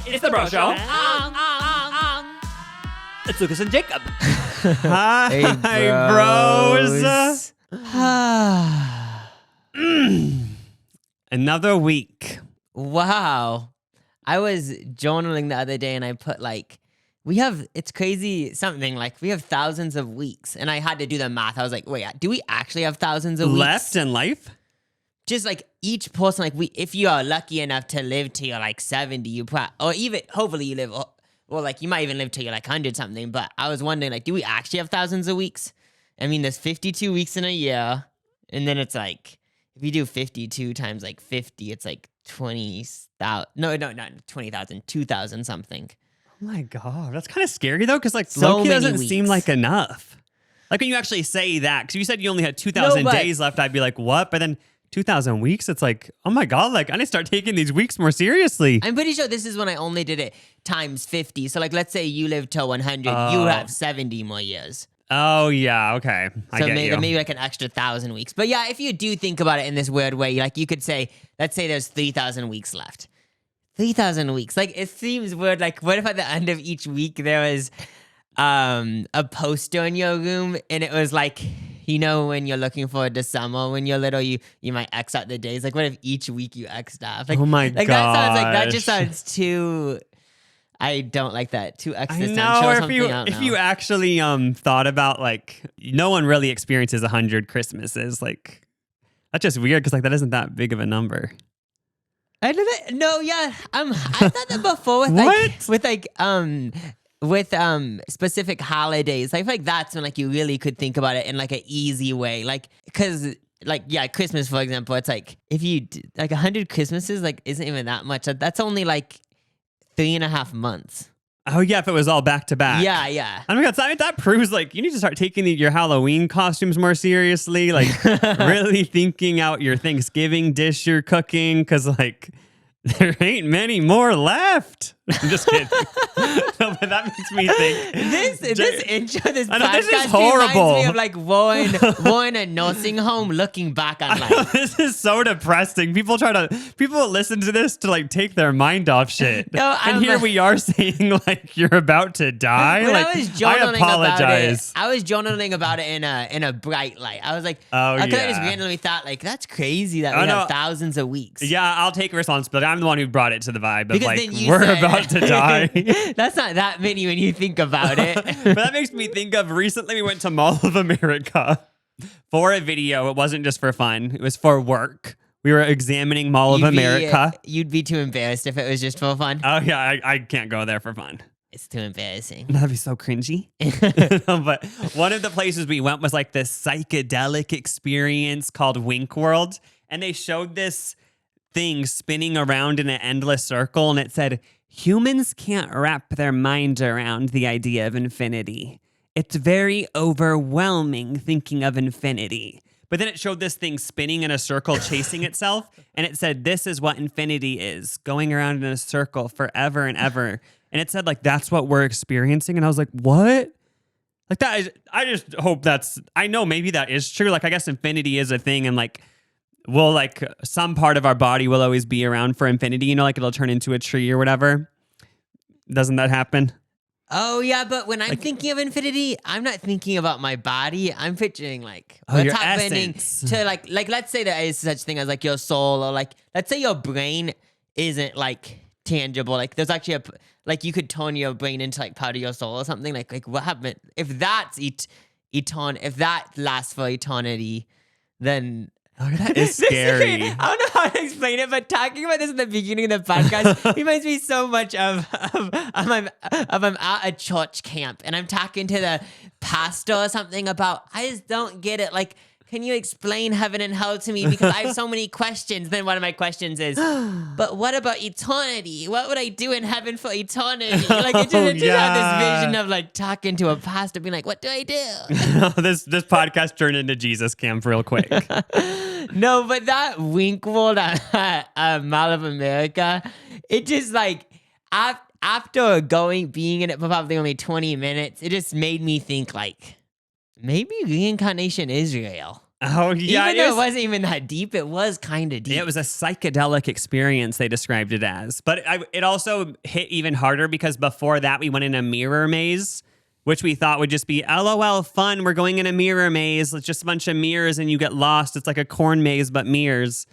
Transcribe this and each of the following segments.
It's the Bro Show. It's Lucas and Jacob. Hi, Hey, bros. bros. Another week. Wow. I was journaling the other day and I put it's crazy something like we have thousands of weeks. And I had to do the math. I was like, wait, do we actually have thousands of weeks? Left in life? Just like each person, if you are lucky enough to live till you're 70, or even hopefully you live, or you might even live till you're 100 something. But I was wondering, do we actually have thousands of weeks? I mean, there's 52 weeks in a year. And then it's if you do 52 times 50, it's 20,000. No, not 20,000, 2,000 something. Oh my God. That's kind of scary though, because So Loki many doesn't weeks. seem like enough. When you actually say that, because you said you only had 2,000 days left, I'd be like, what? But then 2,000 weeks, it's oh my God, I need to start taking these weeks more seriously. I'm pretty sure this is when I only did it times 50. So let's say you live till 100, you have 70 more years. Oh yeah, okay. I So get you. maybe an extra 1,000 weeks. But yeah, if you do think about it in this weird way, you could say, let's say there's 3,000 weeks left. 3,000 weeks. It seems weird. What if at the end of each week there was a poster in your room and it was when you're looking forward to summer when you're little, you might X out the days. What if each week you X'd off? Oh my God. That just sounds too... I don't like that. Too existential or something. If you actually thought about no one really experiences 100 Christmases. That's just weird because that isn't that big of a number. I didn't. No, yeah. I thought that before with specific holidays. I feel like that's when you really could think about it in an easy way. Because Christmas, for example, it's if you 100 Christmases isn't even that much. That's only 3.5 months. Oh yeah, if it was all back to back. Yeah. Oh my God, that proves you need to start taking your Halloween costumes more seriously. Really thinking out your Thanksgiving dish you're cooking, because there ain't many more left. I'm just kidding. No, but that makes me think. This intro, this I know, podcast this is horrible. reminds me of Warren a nursing home looking back on life. This is so depressing. People listen to this to take their mind off shit. No, and here we are saying you're about to die. When I was journaling I apologize. I was journaling about it in a bright light. I was oh I yeah. just randomly thought that's crazy that we have thousands of weeks. Yeah, I'll take responsibility. I'm the one who brought it to the vibe of Because then you we're said- about to die. That's not that many when you think about it. But that makes me think of recently we went to Mall of America for a video. It wasn't just for fun. It was for work. We were examining Mall of America. You'd be too embarrassed if it was just for fun. Oh yeah, I can't go there for fun. It's too embarrassing. That'd be so cringy. But one of the places we went was this psychedelic experience called Wink World. And they showed this thing spinning around in an endless circle. And it said, humans can't wrap their mind around the idea of infinity. It's very overwhelming thinking of infinity. But then it showed this thing spinning in a circle, chasing itself. And it said, this is what infinity is, going around in a circle forever and ever. And it said, that's what we're experiencing. And I was like, what? That is, I just hope I know maybe that is true. I guess infinity is a thing. And some part of our body will always be around for infinity. It'll turn into a tree or whatever. Doesn't that happen? Oh yeah, but when I'm thinking of infinity, I'm not thinking about my body. I'm picturing what's your happening essence. to let's say there is such thing as your soul, or let's say your brain isn't tangible. There's actually you could turn your brain into part of your soul or something. What happened if that's if that lasts for eternity, then Oh, that is scary. I don't know how to explain it, but talking about this in the beginning of the podcast reminds me so much of I'm at a church camp and I'm talking to the pastor or something about, I just don't get it. Can you explain heaven and hell to me? Because I have so many questions. Then one of my questions is, but what about eternity? What would I do in heaven for eternity? It just had this vision of talking to a pastor being what do I do? This podcast turned into Jesus camp real quick. No, but that Wink World at Mall of America, it just after being in it for probably only 20 minutes, it just made me think maybe reincarnation is real. Oh, yeah. Even though it wasn't even that deep, it was kind of deep. It was a psychedelic experience, they described it as. But it also hit even harder because before that, we went in a mirror maze, which we thought would just be LOL fun. We're going in a mirror maze. It's just a bunch of mirrors and you get lost. It's like a corn maze, but mirrors.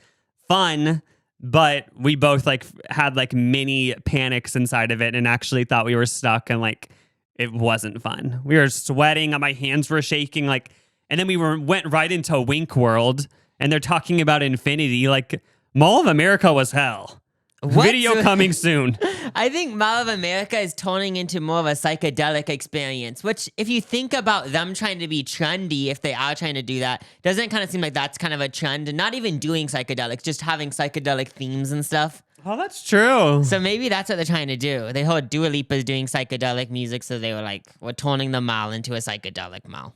Fun. But we both like had like mini panics inside of it and actually thought we were stuck and like it wasn't fun. We were sweating. My hands were shaking. And then we went right into Wink World and they're talking about infinity. Like Mall of America was hell. What? Video coming soon. I think Mall of America is turning into more of a psychedelic experience, which if you think about them trying to be trendy, if they are trying to do that, doesn't it kind of seem like that's kind of a trend? And not even doing psychedelics, just having psychedelic themes and stuff. Oh, that's true. So maybe that's what they're trying to do. They heard Dua Lipa's doing psychedelic music, so they were like, we're turning the mall into a psychedelic mall.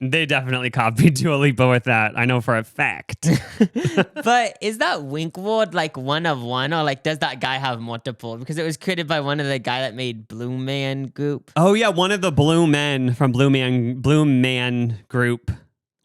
They definitely copied Dua Lipa with that. I know for a fact. But is that Wink World like one of one, or like does that guy have multiple? Because it was created by one of the guy that made Blue Man Group. Oh yeah, one of the Blue Men from Blue Man Group.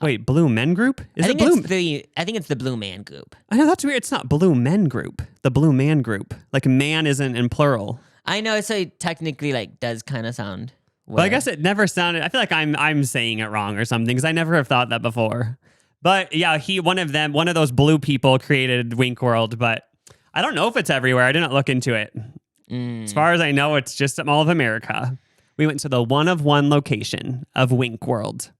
Wait, Blue Men Group? I think it's the Blue Man Group. I know that's weird. It's not Blue Men Group. The Blue Man Group. Like man isn't in plural. I know, so it technically like does kind of sound. Well, I guess it never sounded. I feel like I'm saying it wrong or something because I never have thought that before. But yeah, one of those blue people created Wink World, but I don't know if it's everywhere. I didn't look into it. As far as I know, it's just at Mall of America. We went to the one of one location of Wink World.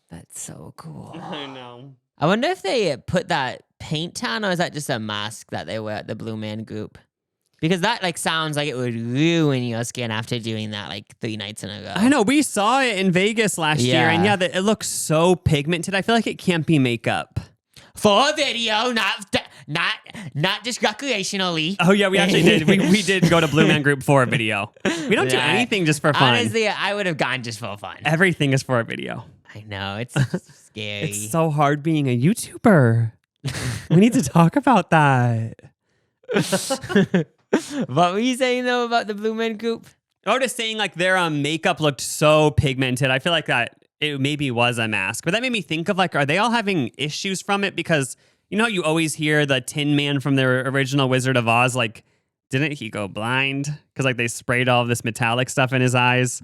That's so cool. I know. I wonder if they put that paint on, or is that just a mask that they wear at the Blue Man Group? Because that like sounds like it would ruin your skin after doing that like 3 nights in a row. I know. We saw it in Vegas last year, and it looks so pigmented. I feel like it can't be makeup. For video, not just recreationally. Oh yeah, we actually did. We did go to Blue Man Group for a video. We don't do anything just for fun. Honestly, I would have gone just for fun. Everything is for a video. I know, it's scary. It's so hard being a YouTuber. We need to talk about that. What were you saying though about the Blue Man Group? Oh, just saying like their makeup looked so pigmented. I feel like that it maybe was a mask, but that made me think of like, are they all having issues from it? Because you know how you always hear the Tin Man from their original Wizard of Oz, like, didn't he go blind? Because like they sprayed all of this metallic stuff in his eyes.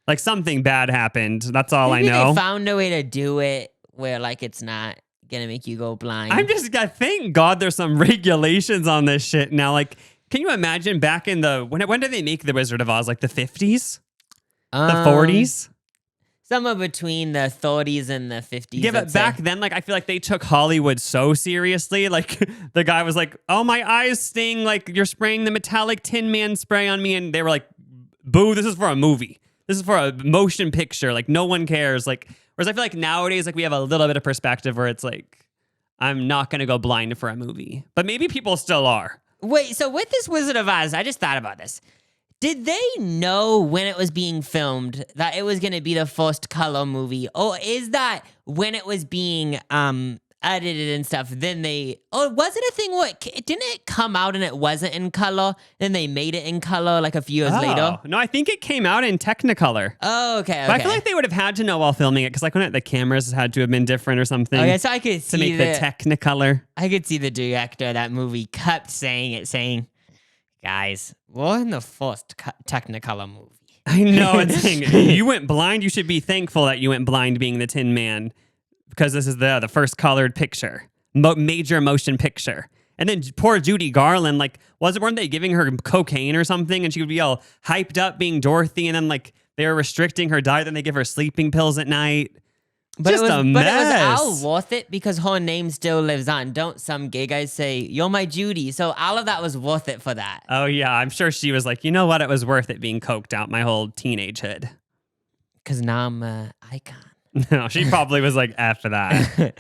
Like something bad happened. That's all Maybe I know. They found a way to do it where like it's not gonna make you go blind. Thank God there's some regulations on this shit now. Like, can you imagine back in when did they make the Wizard of Oz? Like the 50s? The 40s? Somewhere between the 30s and the 50s. Yeah, but back then, like, I feel like they took Hollywood so seriously. Like, the guy was like, oh, my eyes sting. Like, you're spraying the metallic Tin Man spray on me. And they were like, boo, this is for a movie. This is for a motion picture. Like, no one cares. Like, whereas I feel like nowadays, like, we have a little bit of perspective where it's like, I'm not going to go blind for a movie. But maybe people still are. Wait, so with this Wizard of Oz, I just thought about this. Did they know when it was being filmed that it was going to be the first color movie? Or is that when it was being edited and stuff, then or was it a thing where didn't it come out and it wasn't in color? Then they made it in color like a few years later? No, I think it came out in Technicolor. Oh, okay. But I feel like they would have had to know while filming it because like when the cameras had to have been different or something. Oh, yeah, so I could see to make the Technicolor. I could see the director of that movie kept saying, guys, we're in the first Technicolor movie. I know. It's saying you went blind. You should be thankful that you went blind being the Tin Man because this is the first colored picture, major motion picture. And then poor Judy Garland, like, weren't they giving her cocaine or something? And she would be all hyped up being Dorothy. And then like they were restricting her diet. Then they give her sleeping pills at night. But it was all worth it because her name still lives on. Don't some gay guys say, you're my Judy? So all of that was worth it for that. Oh, yeah. I'm sure she was like, you know what? It was worth it being coked out my whole teenagehood. Because now I'm an icon. No, she probably was like, F that.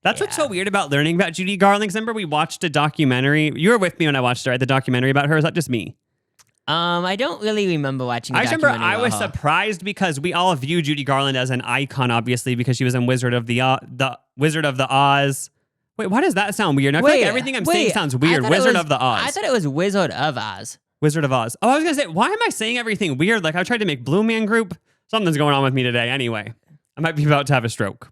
That's what's so weird about learning about Judy Garland. Remember we watched a documentary. You were with me when I watched her, right? The documentary about her. Is that just me? I don't really remember watching. I remember I was surprised because we all view Judy Garland as an icon, obviously, because she was in Wizard of the Oz. Wait, why does that sound weird? I feel like everything I'm saying sounds weird. Wizard of the Oz. I thought it was Wizard of Oz. Wizard of Oz. Oh, I was gonna say, why am I saying everything weird? Like I tried to make Blue Man Group. Something's going on with me today. Anyway, I might be about to have a stroke.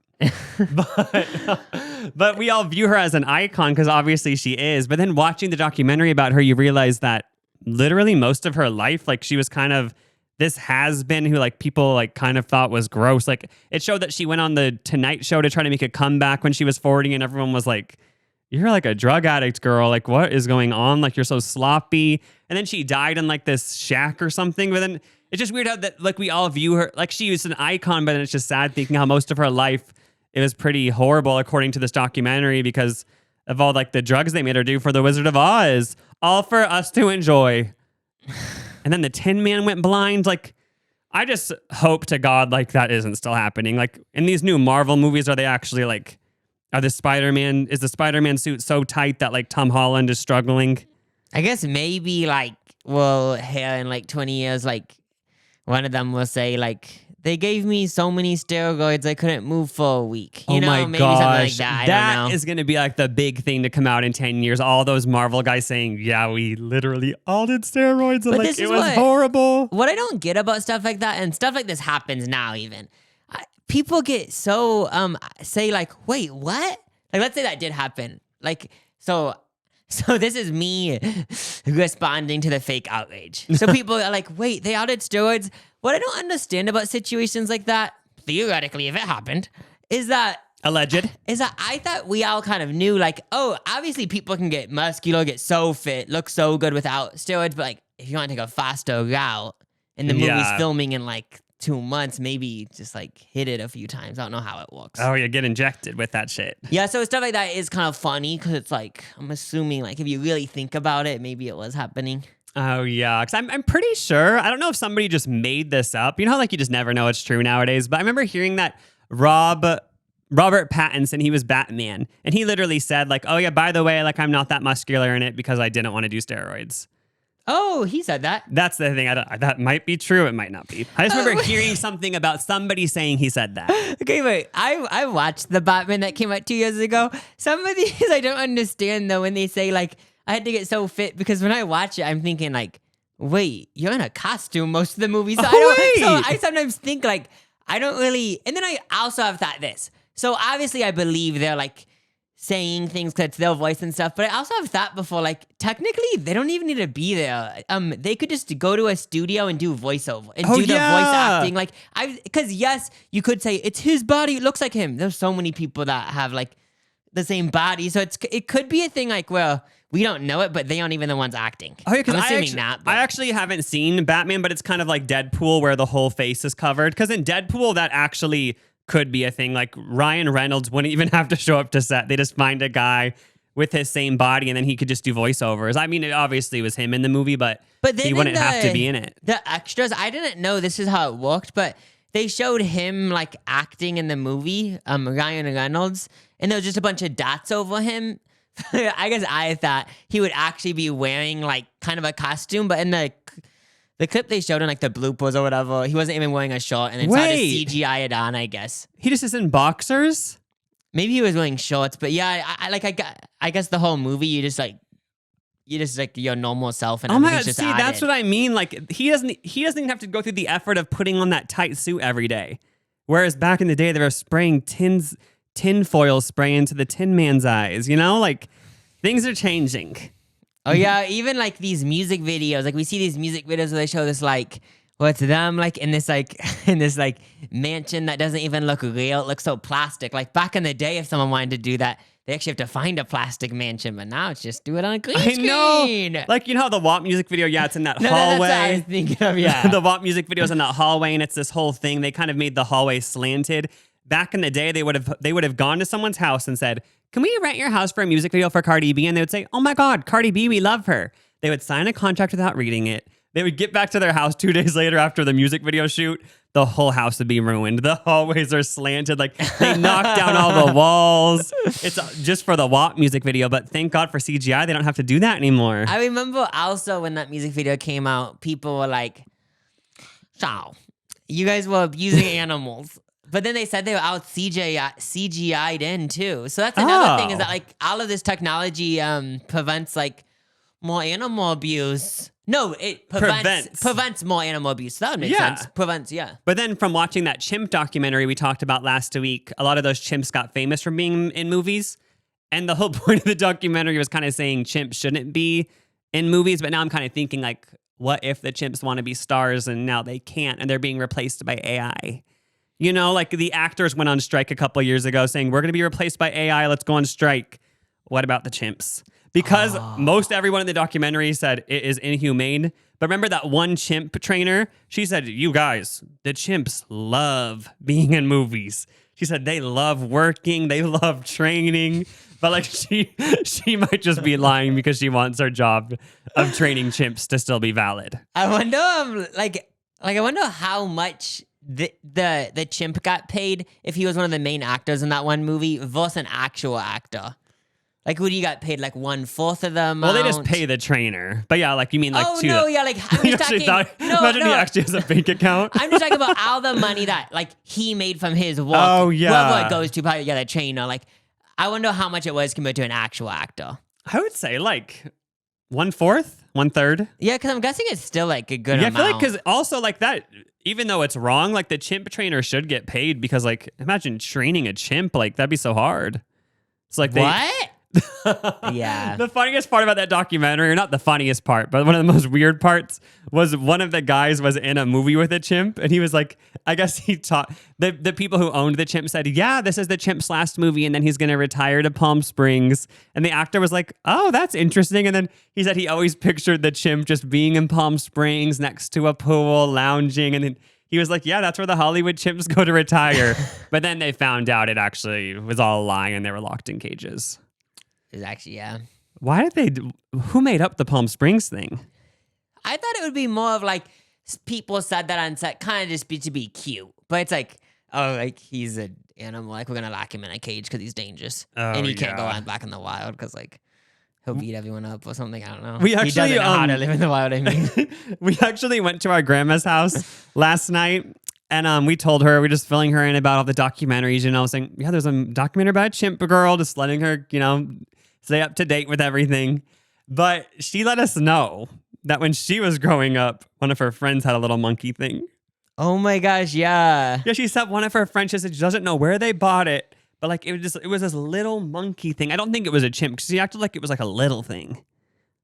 but we all view her as an icon because obviously she is. But then watching the documentary about her, you realize that literally most of her life, like she was kind of this has-been who like people like kind of thought was gross. Like it showed that she went on the Tonight Show to try to make a comeback when she was 40 and everyone was like, you're like a drug addict, girl. Like what is going on? Like you're so sloppy. And then she died in like this shack or something. But then it's just weird how that like we all view her like she was an icon, but then it's just sad thinking how most of her life it was pretty horrible according to this documentary because of all like the drugs they made her do for the Wizard of Oz, all for us to enjoy. And then the Tin Man went blind. Like, I just hope to God like that isn't still happening. Like in these new Marvel movies, are they actually like, is the Spider-Man suit so tight that like Tom Holland is struggling? I guess maybe like, well, here in like 20 years, like one of them will say like, they gave me so many steroids I couldn't move for a week. You know, maybe something like that. I don't know. Is going to be like the big thing to come out in 10 years. All those Marvel guys saying, yeah, we literally all did steroids. And like, it was horrible. What I don't get about stuff like that, and stuff like this happens now even, people get so, say like, wait, what? Like, let's say that did happen. Like, so this is me responding to the fake outrage. So people are like, wait, they outed steroids? What I don't understand about situations like that, theoretically, if it happened, is that... Alleged? Is that I thought we all kind of knew, like, oh, obviously people can get muscular, get so fit, look so good without steroids, but like, if you want to take a faster route, and the movie's filming in like 2 months, maybe just like hit it a few times. I don't know how it works. Oh, you get injected with that shit. Yeah, so stuff like that is kind of funny, because it's like, I'm assuming, like, if you really think about it, maybe it was happening. Oh, yeah. Because I'm pretty sure. I don't know if somebody just made this up. You know how like you just never know it's true nowadays. But I remember hearing that Robert Pattinson, he was Batman. And he literally said like, oh, yeah, by the way, like I'm not that muscular in it because I didn't want to do steroids. Oh, he said that. That's the thing. That might be true. It might not be. I just remember hearing something about somebody saying he said that. Okay, wait. I watched the Batman that came out 2 years ago. Some of these I don't understand, though, when they say like, I had to get so fit, because when I watch it, I'm thinking like, wait, you're in a costume most of the movie. So I sometimes think like, I don't really, and then I also have thought this. So obviously I believe they're like saying things because it's their voice and stuff, but I also have thought before, like technically they don't even need to be there. They could just go to a studio and do voiceover and do the voice acting. Like because yes, you could say it's his body, it looks like him. There's so many people that have like the same body, so it could be a thing like, well, we don't know it, but they aren't even the ones acting. Oh, yeah, I actually haven't seen Batman, but it's kind of like Deadpool where the whole face is covered. Because in Deadpool, that actually could be a thing. Like Ryan Reynolds wouldn't even have to show up to set. They just find a guy with his same body, and then he could just do voiceovers. I mean, it obviously was him in the movie, but he wouldn't have to be in it. The extras, I didn't know this is how it worked, but they showed him like acting in the movie, Ryan Reynolds, and there was just a bunch of dots over him. I guess I thought he would actually be wearing like kind of a costume, but in the clip they showed in like the bloopers or whatever, he wasn't even wearing a short, and they tried to CGI it on, I guess. He just is in boxers? Maybe he was wearing shorts, but yeah, I guess the whole movie you just like your normal self, and everything's just added. That's what I mean. Like he doesn't even have to go through the effort of putting on that tight suit every day. Whereas back in the day they were spraying tinfoil spray into the Tin Man's eyes, you know? Like, things are changing. Oh, yeah, even, like, these music videos. Like, we see these music videos where they show this, like, what's them, like, in this mansion that doesn't even look real. It looks so plastic. Like, back in the day, if someone wanted to do that, they actually have to find a plastic mansion, but now it's just do it on a green screen. Know. Like, you know how the WAP music video, it's in that hallway. That's what I was thinking of, yeah. The WAP music video's in that hallway, and it's this whole thing. They kind of made the hallway slanted. Back in the day, they would have gone to someone's house and said, can we rent your house for a music video for Cardi B? And they would say, oh my God, Cardi B, we love her. They would sign a contract without reading it. They would get back to their house 2 days later after the music video shoot. The whole house would be ruined. The hallways are slanted. Like they knocked down all the walls. It's just for the WAP music video. But thank God for CGI. They don't have to do that anymore. I remember also when that music video came out, people were like, so you guys were abusing animals. But then they said they were out CGI'd in too. So that's another thing, is that like all of this technology prevents like more animal abuse. No, it prevents more animal abuse. That would make sense. Prevents, yeah. But then from watching that chimp documentary we talked about last week, a lot of those chimps got famous from being in movies. And the whole point of the documentary was kind of saying chimps shouldn't be in movies. But now I'm kind of thinking, like, what if the chimps want to be stars and now they can't and they're being replaced by AI? You know, like the actors went on strike a couple years ago saying, we're going to be replaced by AI. Let's go on strike. What about the chimps? Because most everyone in the documentary said it is inhumane. But remember that one chimp trainer? She said, you guys, the chimps love being in movies. She said they love working. They love training. But like she might just be lying because she wants her job of training chimps to still be valid. I wonder, I wonder how much the chimp got paid if he was one of the main actors in that one movie versus an actual actor. Like, would he got paid like 1/4 of the amount? Well, they just pay the trainer. But yeah, like you mean like I'm just talking. Imagine he actually has a bank account. I'm just talking about all the money that like he made from his work. Oh yeah, whoever it goes to, probably the trainer. Like, I wonder how much it was compared to an actual actor. I would say like 1/4, 1/3. Yeah, because I'm guessing it's still like a good amount. Yeah, I feel like because also like that, even though it's wrong, like the chimp trainer should get paid because like imagine training a chimp, like that'd be so hard. It's like what? Yeah. The funniest part about that documentary, or not the funniest part, but one of the most weird parts was one of the guys was in a movie with a chimp and he was like, I guess he taught the people who owned the chimp said, yeah, this is the chimp's last movie and then he's going to retire to Palm Springs. And the actor was like, oh, that's interesting. And then he said he always pictured the chimp just being in Palm Springs next to a pool, lounging. And then he was like, yeah, that's where the Hollywood chimps go to retire. But then they found out it actually was all a lie and they were locked in cages. It's actually, yeah. Why did who made up the Palm Springs thing? I thought it would be more of like people said that on set, kind of just to be cute. But it's like, oh, like he's an animal. Like we're going to lock him in a cage because he's dangerous. And he can't go on back in the wild because like he'll beat everyone up or something. I don't know. We actually, he doesn't know how to live in the wild, I mean. We actually went to our grandma's house last night. And we told her, we're just filling her in about all the documentaries, you know, saying, yeah, there's a documentary about a chimp girl, just letting her, you know, stay up to date with everything. But she let us know that when she was growing up, one of her friends had a little monkey thing. Oh my gosh, yeah. Yeah, she said one of her friends, she said she doesn't know where they bought it, but like it was this little monkey thing. I don't think it was a chimp because she acted like it was like a little thing.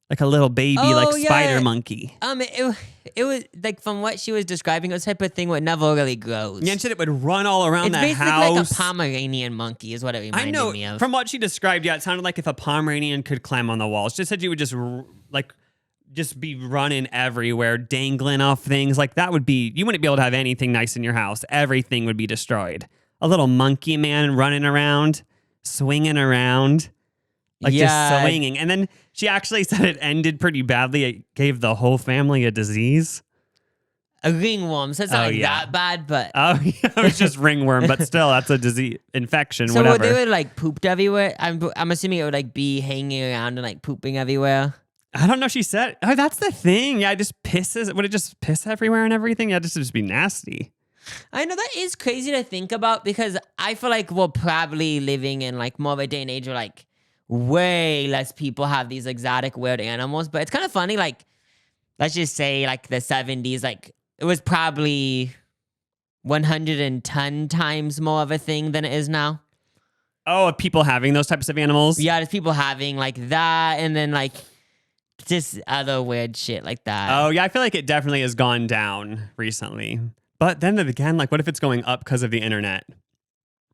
Like a little baby, spider monkey. It was like from what she was describing, it was the type of thing where it never really grows. Yeah, and said it would run all around the house. It's basically like a Pomeranian monkey is what it reminded me of. From what she described, yeah, it sounded like if a Pomeranian could climb on the walls. She said you would just be running everywhere, dangling off things. Like that would be, you wouldn't be able to have anything nice in your house. Everything would be destroyed. A little monkey man running around, swinging around. Like just swinging. And then she actually said it ended pretty badly. It gave the whole family a disease. A ringworm. So it's not that bad, but... Oh, yeah, it was just ringworm, but still, that's a disease, infection, so whatever. So they would like pooped everywhere? I'm assuming it would like be hanging around and like pooping everywhere. I don't know. She said, oh, that's the thing. Yeah, it just pisses. Would it just piss everywhere and everything? Yeah, just be nasty. I know that is crazy to think about because I feel like we're probably living in like more of a day and age where like way less people have these exotic weird animals, but it's kind of funny, like let's just say like the 70s, like it was probably 110 times more of a thing than it is now. Oh, people having those types of animals? Yeah, there's people having like that and then like just other weird shit like that. Oh yeah, I feel like it definitely has gone down recently, but then again, like what if it's going up because of the internet?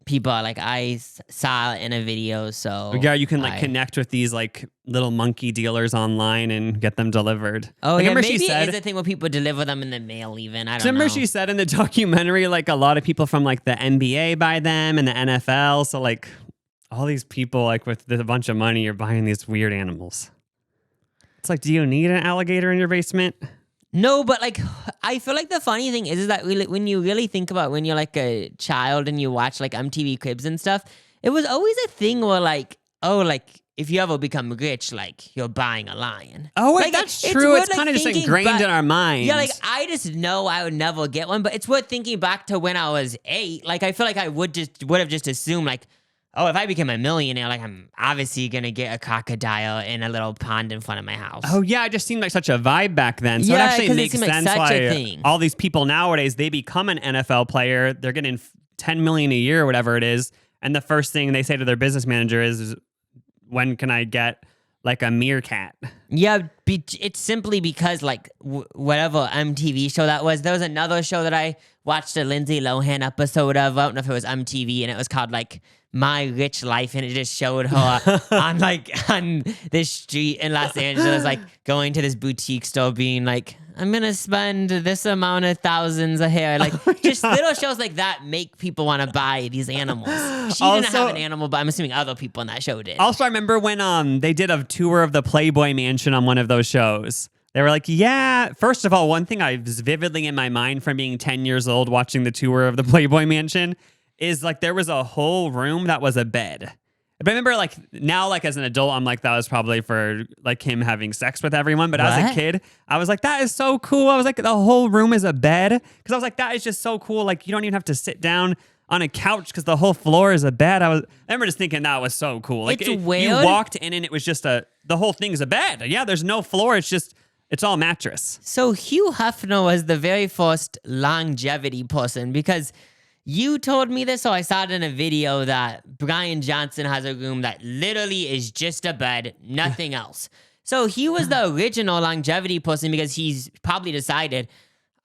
People are like, I saw it in a video, so... Yeah, you can like connect with these like little monkey dealers online and get them delivered. Oh, like, yeah, maybe it is a thing where people deliver them in the mail even. I don't know. Remember she said in the documentary, like a lot of people from like the NBA buy them and the NFL. So like all these people like with a bunch of money are buying these weird animals. It's like, do you need an alligator in your basement? No, but like, I feel like the funny thing is that when you really think about when you're like a child and you watch like MTV Cribs and stuff, it was always a thing where like, oh, like if you ever become rich, like you're buying a lion. Oh, wait, like, that's true. It's kind of just ingrained in our minds. Yeah, like I just know I would never get one, but it's worth thinking back to when I was 8. Like I feel like I would have just assumed like, oh, if I became a millionaire, like I'm obviously gonna get a crocodile in a little pond in front of my house. Oh yeah, it just seemed like such a vibe back then. So Yeah, it actually 'cause it makes seemed like sense such a why thing. all these people nowadays, they become an NFL player. They're getting 10 million a year or whatever it is. And the first thing they say to their business manager is when can I get like a meerkat? Yeah, it's simply because like whatever MTV show that was. There was another show that I watched a Lindsay Lohan episode of. I don't know if it was MTV, and it was called like My Rich Life, and it just showed her on this street in Los Angeles, like going to this boutique store, being like, I'm gonna spend this amount of thousands a hair. Like just little shows like that make people want to buy these animals. She didn't have an animal, but I'm assuming other people on that show did. Also, I remember when they did a tour of the Playboy Mansion on one of those shows. They were like, yeah, first of all, one thing I was vividly in my mind from being 10 years old watching the tour of the Playboy Mansion is like there was a whole room that was a bed. But I remember like now, like as an adult, I'm like, that was probably for like him having sex with everyone. But as a kid, I was like, that is so cool. I was like, the whole room is a bed. Because I was like, that is just so cool. Like you don't even have to sit down on a couch because the whole floor is a bed. I remember just thinking that was so cool. Like It's you weird. walked in and it was just the whole thing's a bed. Yeah, there's no floor. It's all mattress. So Hugh Hefner was the very first longevity person because you told me this, so I saw it in a video that Brian Johnson has a room that literally is just a bed, nothing else. So he was the original longevity person because he's probably decided,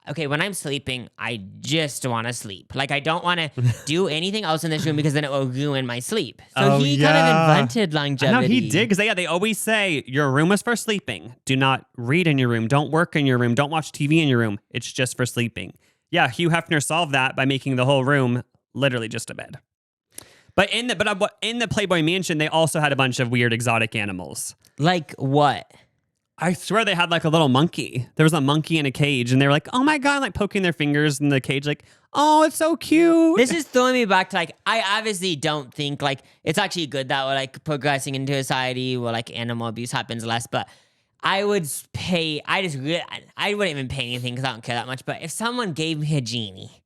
okay, when I'm sleeping, I just want to sleep. Like, I don't want to do anything else in this room because then it will ruin my sleep. So he kind of invented longevity. I know he did, because they always say, your room is for sleeping. Do not read in your room. Don't work in your room. Don't watch TV in your room. It's just for sleeping. Yeah, Hugh Hefner solved that by making the whole room literally just a bed. But in the Playboy Mansion, they also had a bunch of weird exotic animals. Like what? I swear they had like a little monkey. There was a monkey in a cage, and they were like, oh my God, like poking their fingers in the cage, like, oh, it's so cute. This is throwing me back to like, I obviously don't think like it's actually good that we're like progressing into a society where like animal abuse happens less, but I would pay, I wouldn't even pay anything because I don't care that much, but if someone gave me a genie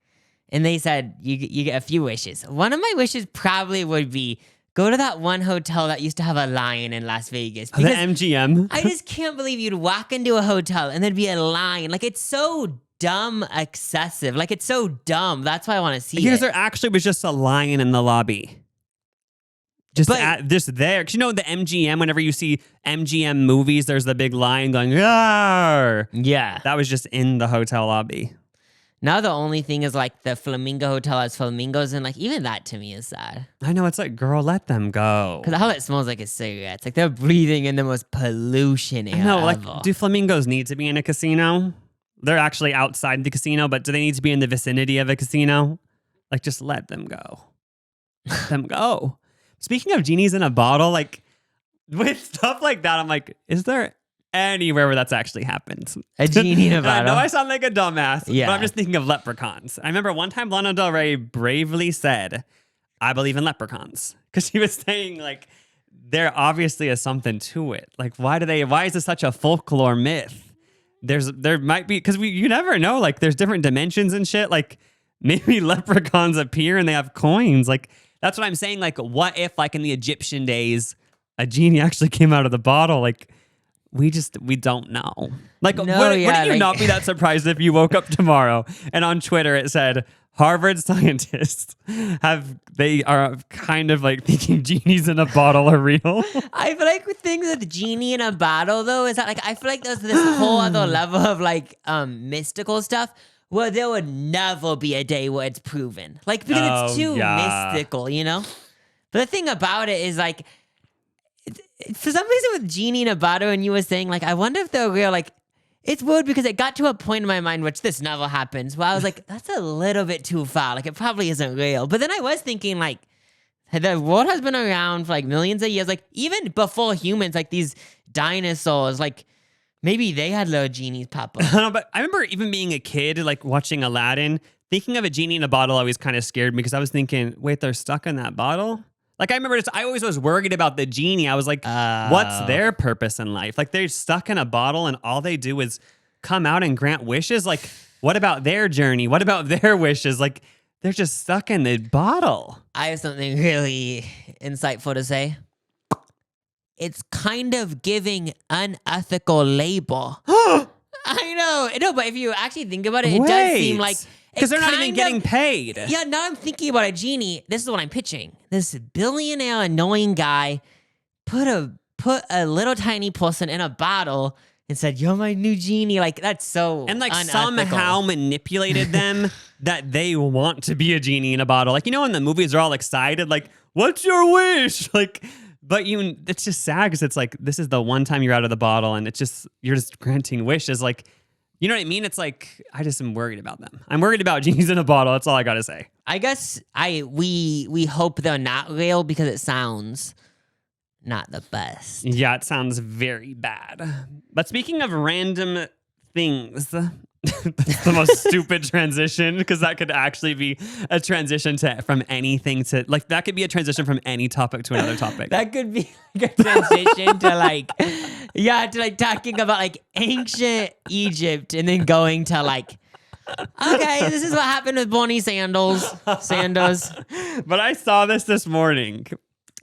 and they said, you get a few wishes, one of my wishes probably would be, go to that one hotel that used to have a lion in Las Vegas. The MGM. I just can't believe you'd walk into a hotel and there'd be a lion. Like, it's so dumb excessive. Like, it's so dumb. That's why I want to see Because it. there actually was just a lion in the lobby. Just there. Because you know the MGM, whenever you see MGM movies, there's the big lion going, "Arr!" Yeah. That was just in the hotel lobby. Now the only thing is like the Flamingo Hotel has flamingos, and like even that to me is sad. I know, it's like, girl, let them go. Because all it smells like is cigarettes. Like they're breathing in the most pollution air. No, like, ever. do flamingos need to be in a casino? They're actually outside the casino, but do they need to be in the vicinity of a casino? Like, just let them go. Let them go. Speaking of genies in a bottle, like, with stuff like that, I'm like, is there anywhere where that's actually happened? A genie in a bottle. I know I sound like a dumbass, Yeah. but I'm just thinking of leprechauns. I remember one time Lana Del Rey bravely said, I believe in leprechauns. Because she was saying, like, there obviously is something to it. Like, why is this such a folklore myth? There might be, because you never know, like, there's different dimensions and shit. Like, maybe leprechauns appear and they have coins. Like, that's what I'm saying. Like, what if, like, in the Egyptian days, a genie actually came out of the bottle? Like, we don't know. Like, No, wouldn't you like- not be that surprised if you woke up tomorrow and on Twitter it said, Harvard scientists are kind of like thinking genies in a bottle are real? I feel like with things with genie in a bottle, though, is that like I feel like there's this whole other level of like mystical stuff where there would never be a day where it's proven, like because it's too mystical, you know. But the thing about it is like, for some reason with genie in a bottle, and you were saying like, I wonder if they're real. Like, it's weird because it got to a point in my mind, which this never happens, where I was like, that's a little bit too far. Like, it probably isn't real. But then I was thinking like, the world has been around for like millions of years. Like even before humans, like these dinosaurs, like maybe they had little genies pop up. No, but I remember even being a kid, like watching Aladdin, thinking of a genie in a bottle always kind of scared me because I was thinking, wait, they're stuck in that bottle? Like, I remember I always was worried about the genie. I was like, what's their purpose in life? Like, they're stuck in a bottle and all they do is come out and grant wishes. Like, what about their journey? What about their wishes? Like, They're just stuck in the bottle. I have something really insightful to say. It's kind of giving unethical label. I know, but if you actually think about it, it does seem like because they're not even getting paid. Yeah, now I'm thinking about a genie. This is what I'm pitching. This billionaire annoying guy put a little tiny person in a bottle and said, "You're my new genie." Like that's so and like unethical. somehow manipulated them that they want to be a genie in a bottle. Like, you know, in the movies, they're all excited, like, "What's your wish?" Like, but it's just sad because it's like this is the one time you're out of the bottle, and you're just granting wishes. Like, you know what I mean? It's like I just am worried about them. I'm worried about genies in a bottle. That's all I gotta say. I guess we hope they're not real because it sounds not the best. Yeah, it sounds very bad. But speaking of random things, that's the most stupid transition because that could actually be a transition from anything to like that could be a transition from any topic to another topic. That could be like a transition to like talking about like ancient Egypt and then going to like, okay, this is what happened with Bonnie Sanders. But I saw this morning.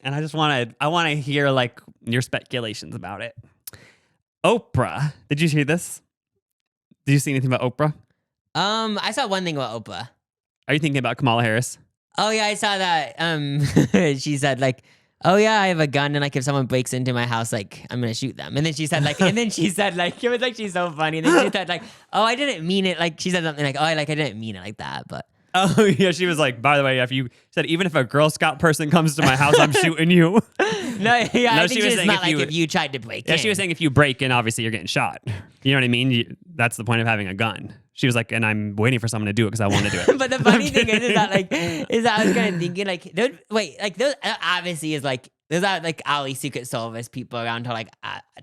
And I want to hear like your speculations about it. Oprah. Did you see this? Did you see anything about Oprah? I saw one thing about Oprah. Are you thinking about Kamala Harris? Oh yeah, I saw that. She said like, "Oh yeah, I have a gun, and like if someone breaks into my house, like I'm gonna shoot them." And then she said like, it was like she's so funny. And then she said like, "Oh, I didn't mean it." Like she said something like, "Oh, I didn't mean it like that," but. Oh, yeah, she was like, by the way, if you said, even if a Girl Scout person comes to my house, I'm shooting you. I think she was saying not like if you tried to break in. Yeah, she was saying if you break in, obviously you're getting shot. You know what I mean? That's the point of having a gun. She was like, and I'm waiting for someone to do it because I want to do it. But the funny thing is that I was kind of thinking like, there obviously is like, there's that like alley Secret Service people around her like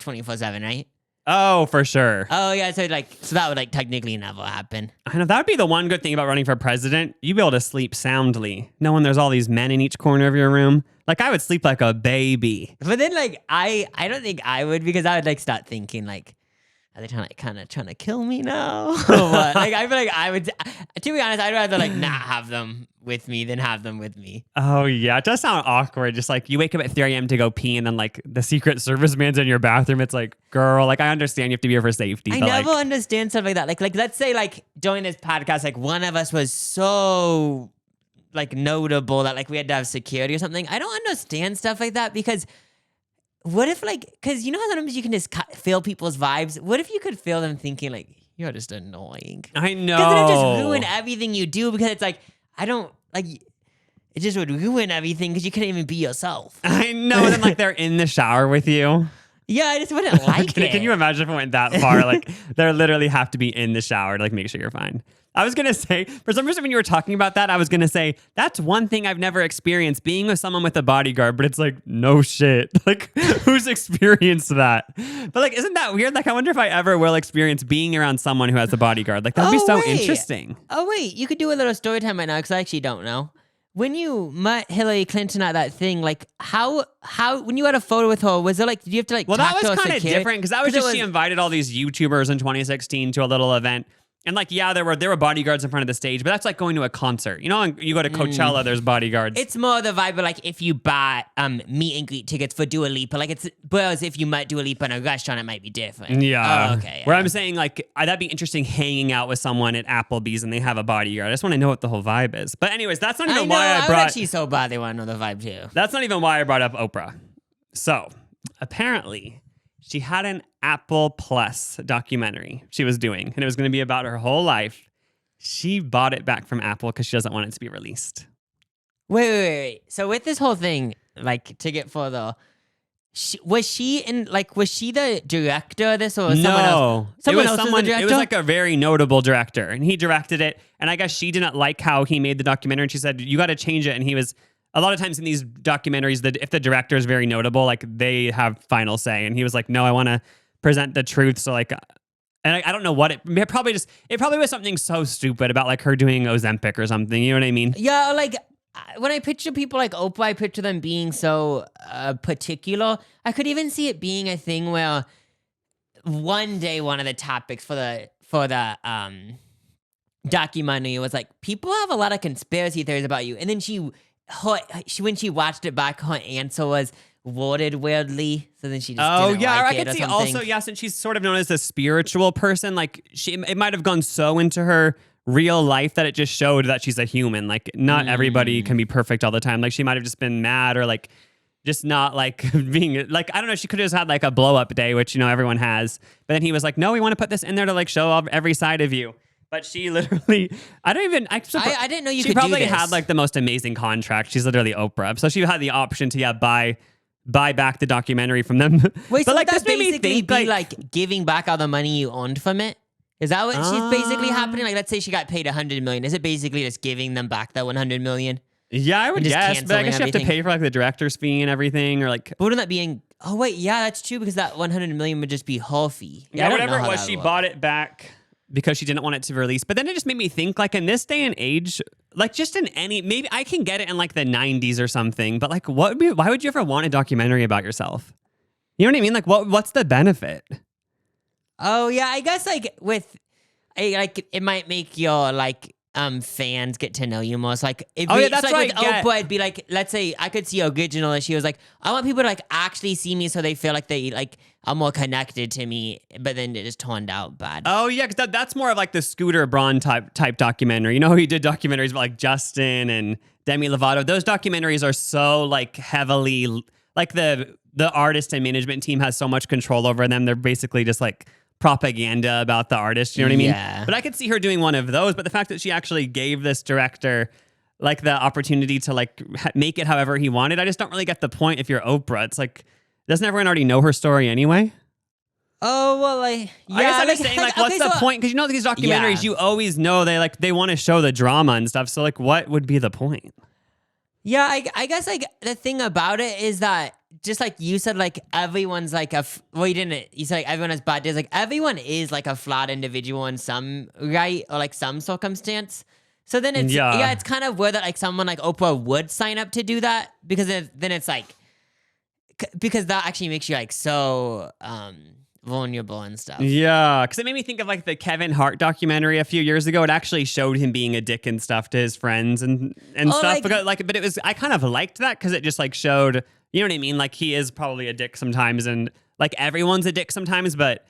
24/7, right? Oh, for sure. Oh yeah, so that would like technically never happen. I know that would be the one good thing about running for president. You'd be able to sleep soundly, knowing there's all these men in each corner of your room. Like I would sleep like a baby. But then like I don't think I would because I would like start thinking like, are they trying to kill me now? Or what? Like I feel like I would. To be honest, I'd rather like not have them with me than have them with me. Oh yeah, it does sound awkward. Just like you wake up at 3 a.m. to go pee, and then like the Secret Service man's in your bathroom. It's like, girl, like I understand you have to be here for safety. I never understand stuff like that. Like let's say like during this podcast, like one of us was so like notable that like we had to have security or something. I don't understand stuff like that because. What if because you know how sometimes you can just feel people's vibes? What if you could feel them thinking like, you're just annoying? I know. Because then it just ruin everything you do because it's like, I don't, like, it just would ruin everything because you couldn't even be yourself. I know. And then like they're in the shower with you. Yeah, I just wouldn't like it. Can you imagine if it went that far? Like they literally have to be in the shower to like make sure you're fine. I was going to say, for some reason when you were talking about that, I was going to say, that's one thing I've never experienced, being with someone with a bodyguard, but it's like, no shit. Like, who's experienced that? But like, isn't that weird? Like, I wonder if I ever will experience being around someone who has a bodyguard. Like, that'd be so interesting. Oh, wait, you could do a little story time right now, because I actually don't know. When you met Hillary Clinton at that thing, like how when you had a photo with her, was it like, did you have to like well, talk that was kind of different because that was just she invited all these YouTubers in 2016 to a little event. And like, yeah, there were bodyguards in front of the stage, but that's like going to a concert. You know, you go to Coachella, there's bodyguards. It's more the vibe of like if you buy meet and greet tickets for Dua Lipa, like whereas if you met Dua Lipa in a restaurant, it might be different. Yeah. Oh, okay. Where I'm saying like, that'd be interesting hanging out with someone at Applebee's and they have a bodyguard. I just want to know what the whole vibe is. But anyways, that's not even why I brought... I would actually so bad they want to know the vibe too. That's not even why I brought up Oprah. So, apparently... she had an Apple Plus documentary she was doing, and it was going to be about her whole life. She bought it back from Apple because she doesn't want it to be released. Wait. So with this whole thing, like to get further, was she the director of this or was someone else? Someone else was the director? It was like a very notable director, and he directed it. And I guess she didn't like how he made the documentary, and she said, you got to change it. And he was... a lot of times in these documentaries, if the director is very notable, like they have final say. And he was like, no, I want to present the truth. So like, and I don't know what it probably was something so stupid about like her doing Ozempic or something. You know what I mean? Yeah. Like when I picture people like Oprah, I picture them being so particular. I could even see it being a thing where one day one of the topics for the documentary was like, people have a lot of conspiracy theories about you. And then when she watched it back, her answer was worded weirdly. So then she just didn't like I it could or see something. also, yeah, since she's sort of known as a spiritual person, like it might have gone so into her real life that it just showed that she's a human. Like not everybody can be perfect all the time. Like she might have just been mad or like just not like being like, I don't know, she could have just had like a blow up day, which, everyone has. But then he was like, no, we want to put this in there to like show off every side of you. But she literally, I didn't know you could do this. She probably had like the most amazing contract. She's literally Oprah. So she had the option to, buy back the documentary from them. Wait, but so like that this made me basically think like giving back all the money you earned from it? Is that what she's basically happening? Like, let's say she got paid $100 million. Is it basically just giving them back that $100 million? Yeah, I would guess. But I guess you have to pay for like the director's fee and everything, or like. But wouldn't that be? Oh wait, yeah, that's true because that $100 million would just be her fee. Yeah, whatever it was, she bought it back because she didn't want it to release. But then it just made me think, like in this day and age, like just in maybe I can get it in like the 90s or something. But like, why would you ever want a documentary about yourself? You know what I mean? Like, what's the benefit? Oh yeah, I guess like it might make your like fans get to know you more. So, like, that's like right. With Oprah, it'd be like, let's say I could see original, and she was like, I want people to like actually see me, so they feel like they like are more connected to me. But then it just turned out bad. Oh yeah, because that's more of like the Scooter Braun type documentary. You know, he did documentaries about like Justin and Demi Lovato. Those documentaries are so like heavily like the artist and management team has so much control over them. They're basically just like propaganda about the artist, you know what I mean? Yeah. But I could see her doing one of those, but the fact that she actually gave this director like the opportunity to like make it however he wanted, I just don't really get the point. If you're Oprah, it's like, doesn't everyone already know her story anyway? Oh, well, like, yeah. I guess I'm just saying, like, what's the point? Because these documentaries, you always know they want to show the drama and stuff. So like, what would be the point? Yeah, I guess like the thing about it is that just like you said, like everyone's like you said like everyone has bad days. Like everyone is like a flawed individual in some right or like some circumstance. So then it's it's kind of weird that like someone like Oprah would sign up to do that because then it's like because that actually makes you like so vulnerable and stuff. Yeah, because it made me think of like the Kevin Hart documentary a few years ago. It actually showed him being a dick and stuff to his friends and stuff. But it was, I kind of liked that because it just like showed, you know what I mean? Like he is probably a dick sometimes, and like everyone's a dick sometimes, but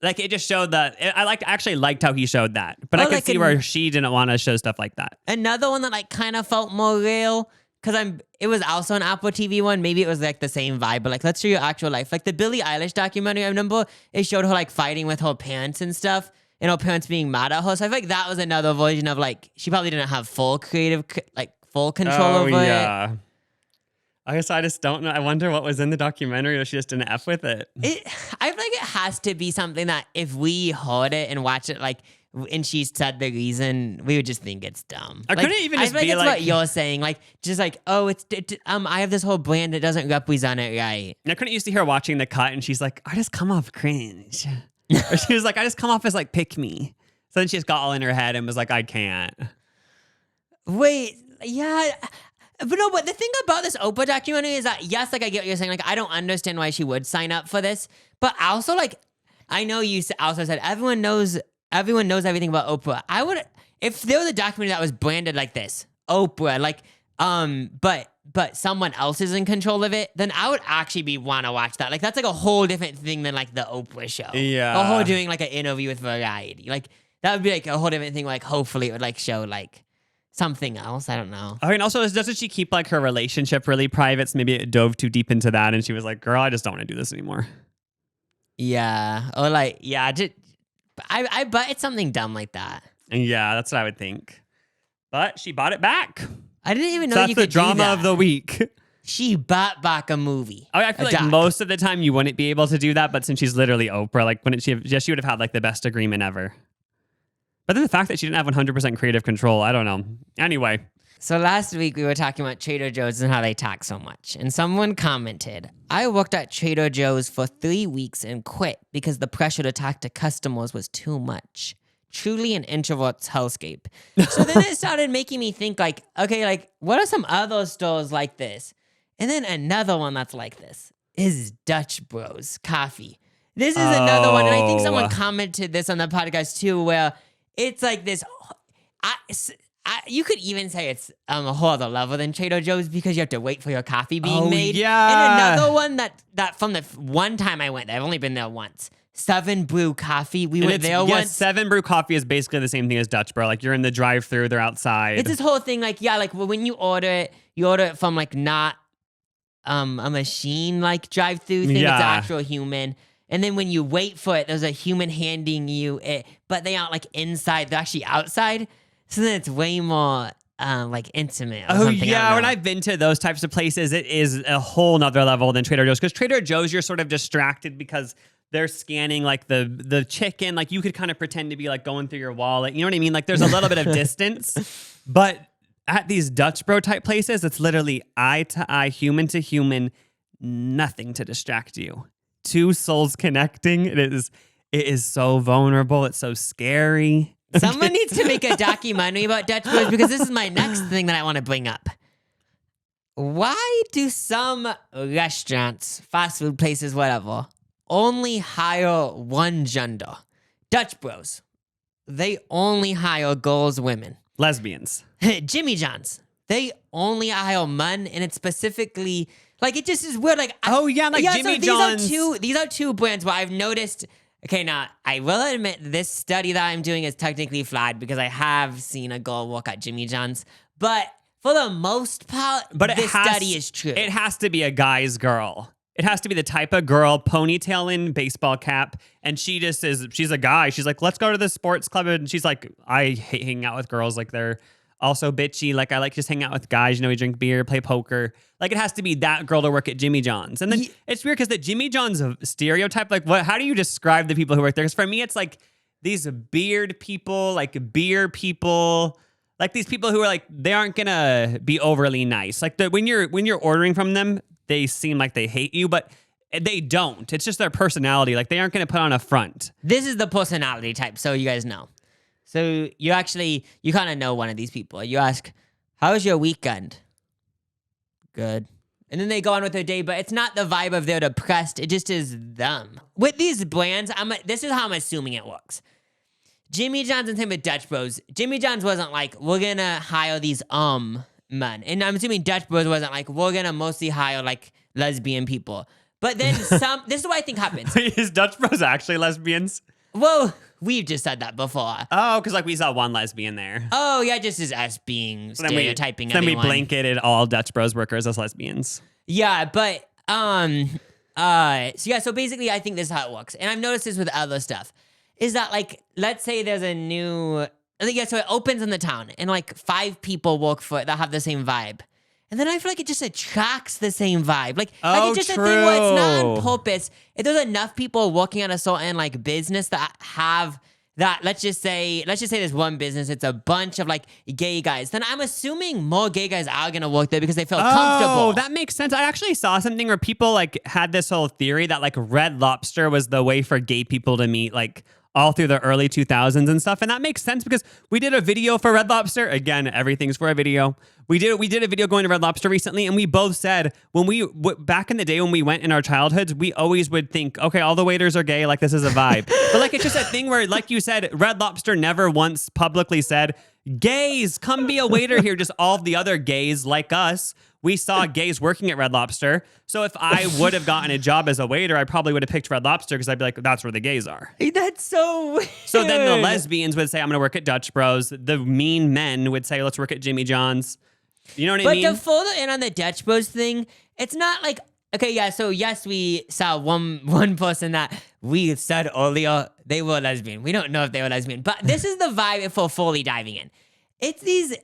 like it just showed that I actually liked how he showed that. But I could see where she didn't want to show stuff like that. Another one that like kind of felt more real. Because it was also an Apple TV one. Maybe it was like the same vibe, but like, let's show your actual life. Like the Billie Eilish documentary, I remember it showed her like fighting with her parents and stuff, and her parents being mad at her. So I feel like that was another version of like, she probably didn't have full control over it. I guess I just don't know. I wonder what was in the documentary, or she just didn't F with it. I feel like it has to be something that if we heard it and watched it, like, and she said the reason, we would just think it's dumb. I couldn't even just be it's like, what you're saying, like just like, oh, I have this whole brand that doesn't represent it right. I couldn't you see her watching the cut and she's like, I just come off cringe, or she was like, I just come off as like pick me. So then she just got all in her head and was like, I can't. Wait, yeah. But the thing about this Oprah documentary is that yes, like I get what you're saying, like I don't understand why she would sign up for this, but also like I know you also said everyone knows everything about Oprah. I would, if there was a documentary that was branded like this, Oprah, like, but someone else is in control of it, then I would actually want to watch that. Like, that's like a whole different thing than like the Oprah show. Yeah. A whole doing like an interview with Variety. Like, that would be like a whole different thing. Like, hopefully it would like show like something else. I don't know. I mean, also, doesn't she keep like her relationship really private? So maybe it dove too deep into that and she was like, girl, I just don't want to do this anymore. Yeah. Or like, yeah, I bet it's something dumb like that. Yeah, that's what I would think. But she bought it back. I didn't even know you could do that. That's the drama of the week. She bought back a movie. I feel like most of the time you wouldn't be able to do that, but since she's literally Oprah, like wouldn't she have, she would have had like the best agreement ever. But then the fact that she didn't have 100% creative control, I don't know. Anyway. So last week we were talking about Trader Joe's and how they tax so much. And someone commented, I worked at Trader Joe's for 3 weeks and quit because the pressure to talk to customers was too much. Truly an introvert's hellscape. So then it started making me think like, okay, like what are some other stores like this? And then another one that's like this is Dutch Bros Coffee. This is another one. And I think someone commented this on the podcast too, where it's like this, You could even say it's a whole other level than Trader Joe's because you have to wait for your coffee being made. Yeah. And another one that from the one time I went there, I've only been there once. 7 Brew Coffee. We went there once. 7 Brew Coffee is basically the same thing as Dutch Bro. Like you're in the drive-thru, they're outside. It's this whole thing. Like when you order it from like not a machine like drive-thru thing. It's an actual human. And then when you wait for it, there's a human handing you it, but they aren't like inside. They're actually outside. So then it's way more like intimate. Oh yeah, when I've been to those types of places, it is a whole nother level than Trader Joe's. Because Trader Joe's, you're sort of distracted because they're scanning like the chicken. Like you could kind of pretend to be like going through your wallet. You know what I mean? Like there's a little bit of distance. But at these Dutch Bro type places, it's literally eye to eye, human to human, nothing to distract you. Two souls connecting. It is so vulnerable. It's so scary. Someone needs to make a documentary about Dutch Bros because this is my next thing that I want to bring up. Why do some restaurants, fast food places, whatever, only hire one gender? Dutch Bros. They only hire girls, women. Lesbians. Jimmy John's. They only hire men, and it's specifically like it just is weird. Like Jimmy John's. These are two brands where I've noticed. Okay, now, I will admit this study that I'm doing is technically flawed because I have seen a girl work at Jimmy John's. But for the most part, this study is true. It has to be a guy's girl. It has to be the type of girl, ponytail and baseball cap. And she's a guy. She's like, let's go to the sports club. And she's like, I hate hanging out with girls. Like they're also bitchy. Like I like just hang out with guys. You know, we drink beer, play poker. Like it has to be that girl to work at Jimmy John's. And then it's weird because the Jimmy John's stereotype, like how do you describe the people who work there? Because for me, it's like these beard people, like beer people, like these people who are like, they aren't going to be overly nice. Like when you're ordering from them, they seem like they hate you, but they don't. It's just their personality. Like they aren't going to put on a front. This is the personality type. So you guys know. So you kind of know one of these people. You ask, how was your weekend? Good. And then they go on with their day, but it's not the vibe of they're depressed. It just is them. With these brands, this is how I'm assuming it works. Jimmy John's and same with Dutch Bros. Jimmy John's wasn't like, we're going to hire these men. And I'm assuming Dutch Bros wasn't like, we're going to mostly hire like lesbian people. But then this is what I think happens. Is Dutch Bros actually lesbians? Well, we've just said that before. Oh, because like we saw one lesbian there. Oh, yeah, just as us being stereotyping everyone. Then we blanketed all Dutch Bros workers as lesbians. Yeah, but so basically I think this is how it works. And I've noticed this with other stuff. Is that like, let's say there's a new, so it opens in the town and like 5 people work for it that have the same vibe. And then I feel like it just attracts the same vibe. Like it's just true. a thing where it's not on purpose. If there's enough people working at a certain like business that have that, let's just say there's one business, it's a bunch of like gay guys, then I'm assuming more gay guys are gonna work there because they feel comfortable. Oh, that makes sense. I actually saw something where people like had this whole theory that like Red Lobster was the way for gay people to meet, like all through the early 2000s and stuff. And that makes sense because we did a video for Red Lobster. Again, everything's for a video. We did a video going to Red Lobster recently, and we both said when back in the day when we went in our childhoods, we always would think, okay, all the waiters are gay, like this is a vibe. But like it's just a thing where, like you said, Red Lobster never once publicly said, gays, come be a waiter here. Just all of the other gays like us. We saw gays working at Red Lobster. So if I would have gotten a job as a waiter, I probably would have picked Red Lobster because I'd be like, that's where the gays are. That's so weird. So then the lesbians would say, I'm going to work at Dutch Bros. The mean men would say, let's work at Jimmy John's. You know what I mean? But to follow in on the Dutch Bros thing, it's not like, okay, yeah, so yes, we saw one person that we said earlier, they were lesbian. We don't know if they were lesbian, but this is the vibe if we're fully diving in. It's these,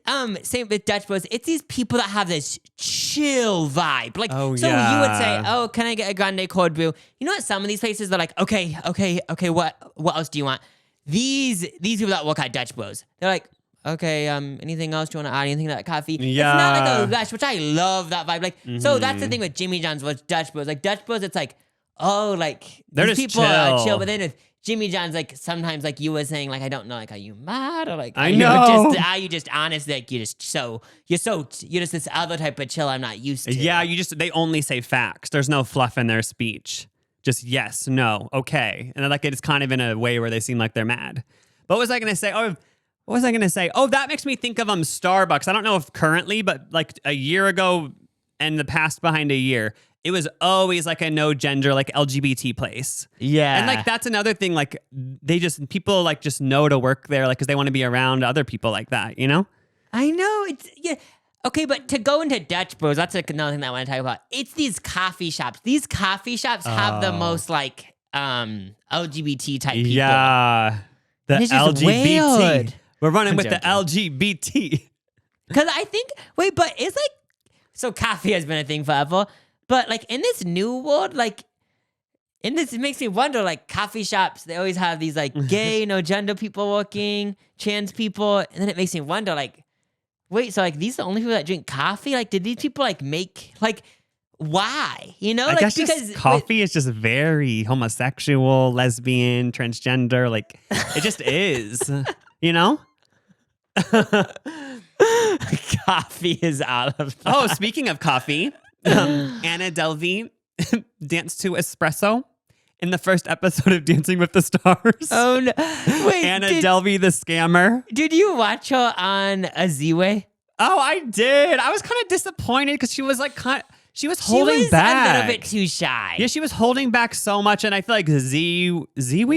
same with Dutch Bros, it's these people that have this chill vibe. Like, you would say, oh, can I get a grande cold brew? You know what? Some of these places, they're like, okay, what else do you want? These people that work at Dutch Bros, they're like, okay, anything else? Do you want to add anything to that coffee? Yeah. It's not like a rush, which I love that vibe. Like, so that's the thing with Jimmy John's was Dutch Bros. Like, Dutch Bros, it's like, oh, like, they're these just people are chill. chill, but then with Jimmy John's, like, sometimes, like, you were saying, like, I don't know, like, are you mad? Or, like, are you just honest? Like, you're just this other type of chill I'm not used to. Yeah, they only say facts. There's no fluff in their speech. Just yes, no, okay. And then, like, it's kind of in a way where they seem like they're mad. But what was I going to say? Oh, What was I going to say? Oh, that makes me think of Starbucks. I don't know if currently, but like a year ago and the past behind a year, it was always like a no gender, like LGBT place. Yeah. And like that's another thing. Like people like just know to work there, like because they want to be around other people like that, you know? I know. Yeah. Okay, but to go into Dutch Bros, that's like another thing that I want to talk about. It's these coffee shops. These coffee shops have the most like LGBT type people. Yeah. The it's just LGBT. weird. We're running I'm with joking. the LGBT. Because I think, but it's like, so coffee has been a thing forever. But like in this new world, like it makes me wonder, like coffee shops, they always have these like gay, no gender people working, trans people. And then it makes me wonder, like, wait, so like these are the only people that drink coffee? Like, did these people like make, like, why? You know? I like, guess because just coffee is just very homosexual, lesbian, transgender. Like, it just is, you know? coffee is out of that. Oh, speaking of coffee, Anna Delvey danced to espresso in the first episode of Dancing with the Stars. Oh, no. Wait, Anna Delvey, the scammer. did you watch her on a Z-Way? Oh, I did. I was kind of disappointed because she was like she was holding back. A little bit too shy. Yeah, she was holding back so much, and I feel like Z-Way,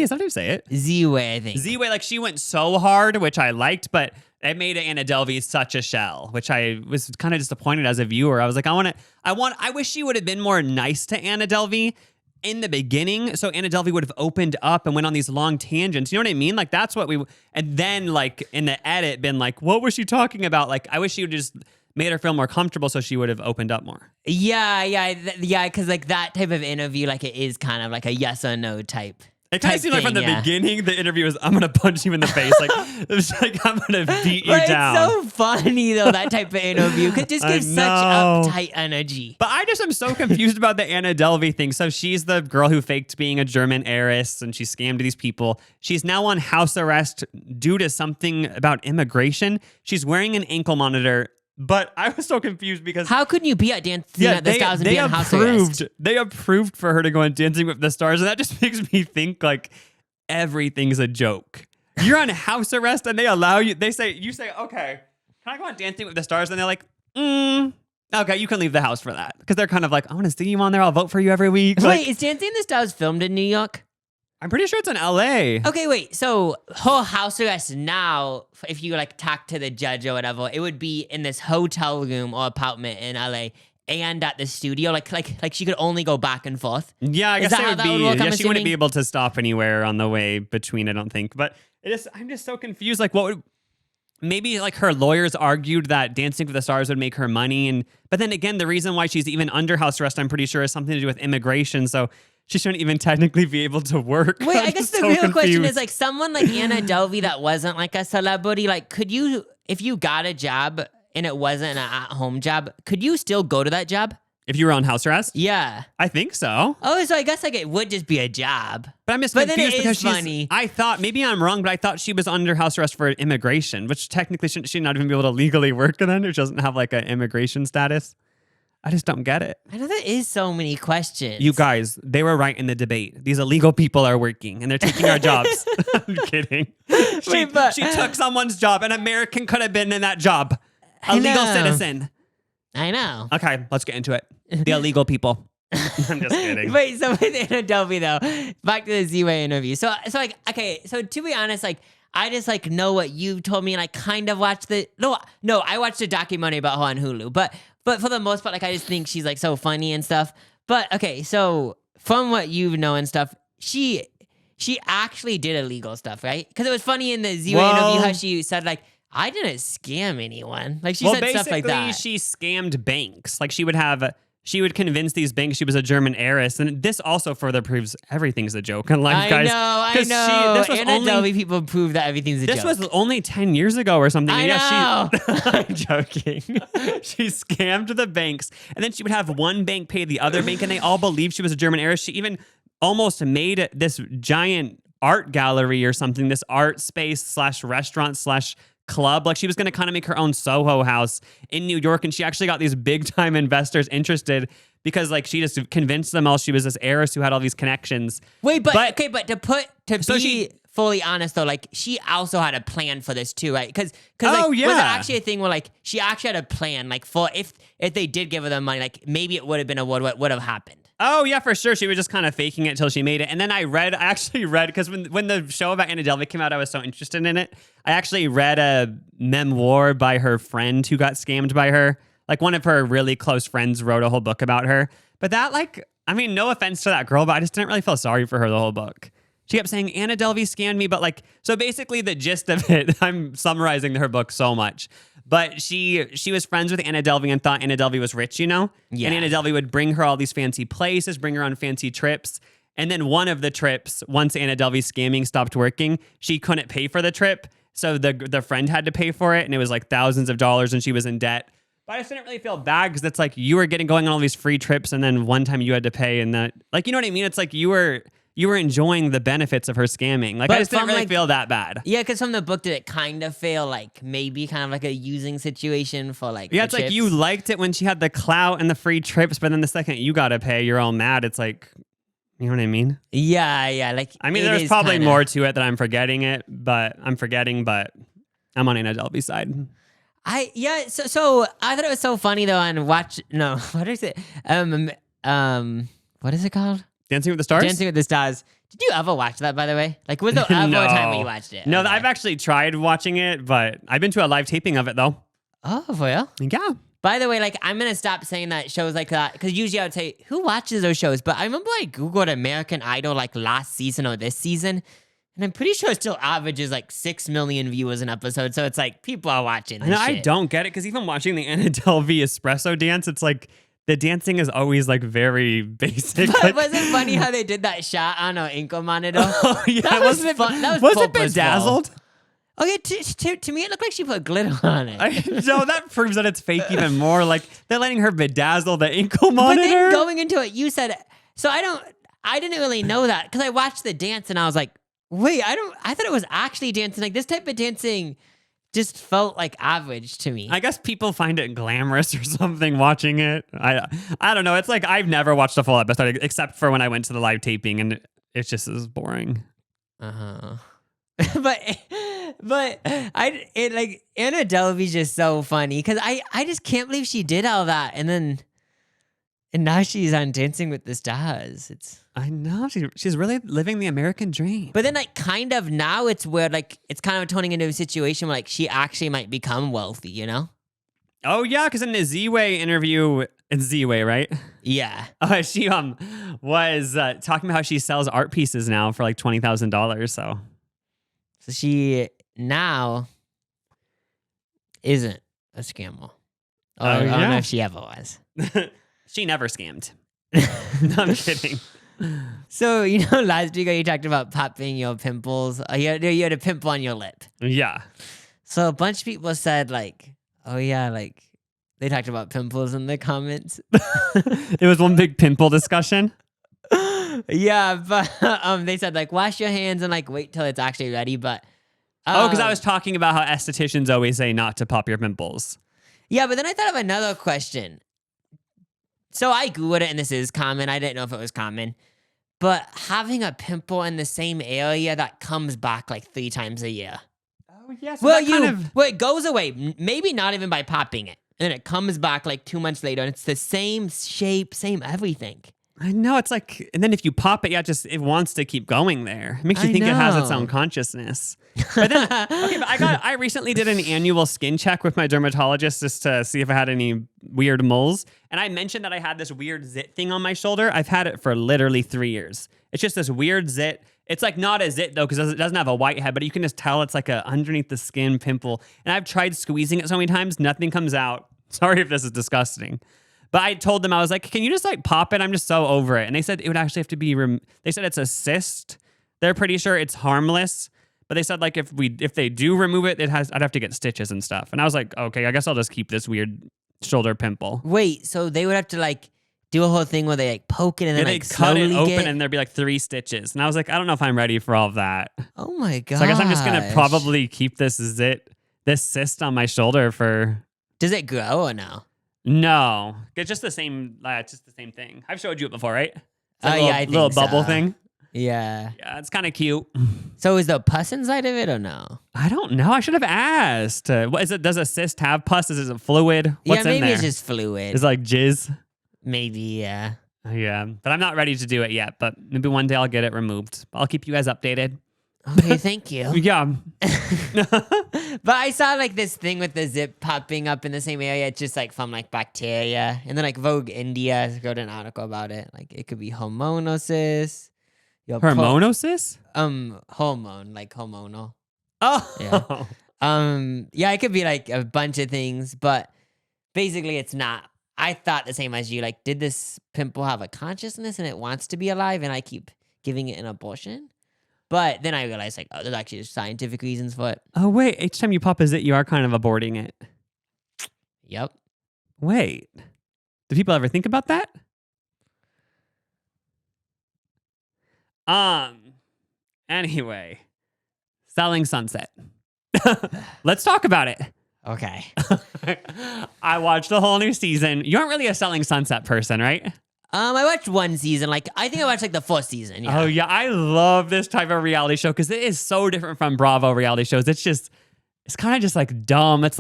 is that how you say it? Z-Way, I think. Z-Way, like she went so hard, which I liked, but it made Anna Delvey such a shell, which I was kind of disappointed as a viewer. I was like, I wish she would have been more nice to Anna Delvey in the beginning, so Anna Delvey would have opened up and went on these long tangents. You know what I mean? Like that's what and then like in the edit been like, what was she talking about? Like I wish she would just made her feel more comfortable so she would have opened up more. Yeah, because like that type of interview, like it is kind of like a yes or no type. It kind of seemed like from the beginning, the interview was, I'm going to punch you in the face. Like, it was like, I'm going to beat you down. It's so funny, though, that type of interview. Because it just gives such uptight energy. But I just am so confused about the Anna Delvey thing. So she's the girl who faked being a German heiress, and she scammed these people. She's now on house arrest due to something about immigration. She's wearing an ankle monitor. But I was so confused because how couldn't you be at Dancing with the Stars and be on house arrest? They approved for her to go on Dancing with the Stars, and that just makes me think like everything's a joke. You're on house arrest, and they allow you. You say, okay, can I go on Dancing with the Stars? And they're like, okay, you can leave the house for that because they're kind of like, I want to see you on there. I'll vote for you every week. Wait, like, is Dancing with the Stars filmed in New York? I'm pretty sure it's in LA. Okay, wait. So her house arrest now, if you like talk to the judge or whatever, it would be in this hotel room or apartment in LA and at the studio. Like she could only go back and forth. Yeah, I guess that it how would that be. would work, I'm She wouldn't assuming? be able to stop anywhere on the way between, I don't think. But I'm just so confused. Like, what would maybe like her lawyers argued that Dancing with the Stars would make her money, but then again, the reason why she's even under house arrest, I'm pretty sure, has something to do with immigration. So she shouldn't even technically be able to work. Wait, I'm I guess just the so real confused. question is like someone like Anna Delvey that wasn't like a celebrity, like could you, if you got a job and it wasn't an at-home job, could you still go to that job? If you were on house arrest? Yeah. I think so. Oh, so I guess like it would just be a job. But I'm just But then confused it because is she's funny. I thought, maybe I'm wrong, but I thought she was under house arrest for immigration, which technically shouldn't she not even be able to legally work then if she doesn't have like an immigration status? I just don't get it. I know there is so many questions. You guys, they were right in the debate. These illegal people are working and they're taking our jobs. I'm kidding. She took someone's job. An American could have been in that job. A legal citizen. I know. Okay, let's get into it. The illegal people. I'm just kidding. Wait, so with Anna Delvey though, back to the Z-Way interview. So like, okay, so to be honest, like I just like know what you told me, and I kind of watched I watched a documentary about her on Hulu, but for the most part, like I just think she's like so funny and stuff. But okay, so from what you know and stuff, she actually did illegal stuff, right? Because it was funny in the Z-Way interview how she said like, I didn't scam anyone. Like she said stuff like that. She scammed banks. Like she would convince these banks she was a German heiress, and this also further proves everything's a joke in life, guys. I know. Anna Delvey people prove that everything's a joke. This was only 10 years ago or something. I know. I'm joking. She scammed the banks, and then she would have one bank pay the other bank, and they all believed she was a German heiress. She even almost made this giant art gallery or something, this art space / restaurant / club. Like she was going to kind of make her own Soho house in New York, and she actually got these big time investors interested because like she just convinced them all she was this heiress who had all these connections. Wait, but fully honest though, like she also had a plan for this too, right? Because Oh, was it yeah. actually a thing where like she actually had a plan, like for if they did give her the money, like maybe it would have been what would have happened. Oh, yeah, for sure. She was just kind of faking it till she made it. And then I actually read, because when the show about Anna Delvey came out, I was so interested in it. I actually read a memoir by her friend who got scammed by her. Like one of her really close friends wrote a whole book about her. But that, like, I mean, no offense to that girl, but I just didn't really feel sorry for her the whole book. She kept saying, Anna Delvey scammed me. But like, so basically the gist of it, I'm summarizing her book so much. But she was friends with Anna Delvey and thought Anna Delvey was rich, you know? Yeah. And Anna Delvey would bring her all these fancy places, bring her on fancy trips. And then one of the trips, once Anna Delvey's scamming stopped working, she couldn't pay for the trip. So the friend had to pay for it. And it was like thousands of dollars and she was in debt. But I just didn't really feel bad because it's like you were going on all these free trips and then one time you had to pay and that, like, you know what I mean? It's like you were enjoying the benefits of her scamming. Like, But I just didn't from, really like- feel that bad. Yeah, because from the book, did it kind of feel like maybe kind of like a using situation for like Yeah, the it's like trips? you liked it when she had the clout and the free trips, but then the second you got to pay, you're all mad. It's like, you know what I mean? Yeah, like I mean, it there's is probably kinda- more to it that I'm forgetting, but I'm on Anna Delvey's side. So I thought it was so funny though, and what is it? What is it called? Dancing with the Stars? Dancing with the Stars. Did you ever watch that, by the way? Like, was there ever a time when you watched it? No, Okay. I've actually tried watching it, but I've been to a live taping of it, though. Oh, for real? Yeah. By the way, like, I'm gonna stop saying that shows like that because usually I would say who watches those shows, but I remember I googled American Idol like last season or this season, and I'm pretty sure it still averages like 6 million viewers an episode. So it's like people are watching this I shit. don't get it, because even watching the Anna Delvey espresso dance, it's like the dancing is always like very basic. But Like, was it funny how they did that shot on an ankle monitor? oh, yeah, That was fun. That was it purposeful. bedazzled? Okay, to me it looked like she put glitter on it. No, that proves that it's fake even more. Like, they're letting her bedazzle the ankle But monitor. then going into it, you said so. I didn't really know that because I watched the dance and I was like, wait, I thought it was actually dancing. Like this type of dancing just felt like average to me. I guess people find it glamorous or something watching it. I don't know. It's like I've never watched a full episode except for when I went to the live taping, and it's just as boring. Uh-huh. but like Anna Delvey's just so funny because I just can't believe she did all that and now she's on Dancing with the Stars. I know she's really living the American dream. But then like kind of now it's where like it's kind of turning into a situation where like she actually might become wealthy, you know? Oh yeah, because in the Z-Way interview, it's Z-Way, right? Yeah. She was talking about how she sells art pieces now for like $20,000. So she now isn't a scammer. I don't know if she ever was. She never scammed. No, I'm kidding. So, last week you talked about popping your pimples. You had a pimple on your lip. Yeah. So a bunch of people said like, oh yeah, like they talked about pimples in the comments. It was one big pimple discussion. Yeah, but they said like wash your hands and like wait till it's actually ready. But because I was talking about how estheticians always say not to pop your pimples. yeah, but then I thought of another question. So I Googled it and this is common. I didn't know if it was common. But having a pimple in the same area that comes back like 3 times a year. Oh, yes. Well, it goes away. Maybe not even by popping it. And then it comes back like 2 months later and it's the same shape, same everything. I know, it's like, and then if you pop it, it wants to keep going there. It makes you I think it has its know. own consciousness. But then, okay, but I recently did an annual skin check with my dermatologist just to see if I had any weird moles. And I mentioned that I had this weird zit thing on my shoulder. I've had it for literally 3 years. It's just this weird zit. It's like not a zit though, because it doesn't have a white head, but you can just tell it's like a underneath the skin pimple. And I've tried squeezing it so many times, nothing comes out. Sorry if this is disgusting. But I told them, I was like, can you just like pop it? I'm just so over it. And they said it would actually have to be, they said it's a cyst. They're pretty sure it's harmless. But they said like if they do remove it, I'd have to get stitches and stuff. And I was like, okay, I guess I'll just keep this weird shoulder pimple. Wait, so they would have to like do a whole thing where they like poke it and then they like cut it slowly open and there'd be like 3 stitches. And I was like, I don't know if I'm ready for all of that. Oh my god. So I guess I'm just going to probably keep this cyst on my shoulder for... Does it grow or no? No, it's just the same. It's just the same thing. I've showed you it before, right? It's Oh, a yeah, I think little bubble so. thing. Yeah. Yeah, it's kind of cute. So is the pus inside of it or no? I don't know. I should have asked. What is it? Does a cyst have pus? Is it fluid? What's yeah, maybe in there? it's just fluid. It's like jizz. Maybe, yeah. Yeah, but I'm not ready to do it yet. But maybe one day I'll get it removed. I'll keep you guys updated. Okay, thank you. Yeah. But I saw like this thing with the zip popping up in the same area. It's just like from like bacteria. And then like Vogue India wrote an article about it. Like it could be hormonosis. Hormonosis? Hormone, like hormonal. Oh. Yeah, it could be like a bunch of things, but basically it's not. I thought the same as you. Like, did this pimple have a consciousness and it wants to be alive and I keep giving it an abortion? But then I realized, like, oh, there's actually scientific reasons for it. Oh, wait. Each time you pop a zit, you are kind of aborting it. Yep. Wait. Do people ever think about that? Anyway. Selling Sunset. Let's talk about it. Okay. I watched the whole new season. You aren't really a Selling Sunset person, right? I watched one season. Like, I think I watched like the fourth season. Yeah. Oh yeah, I love this type of reality show because it is so different from Bravo reality shows. It's kind of just like dumb. It's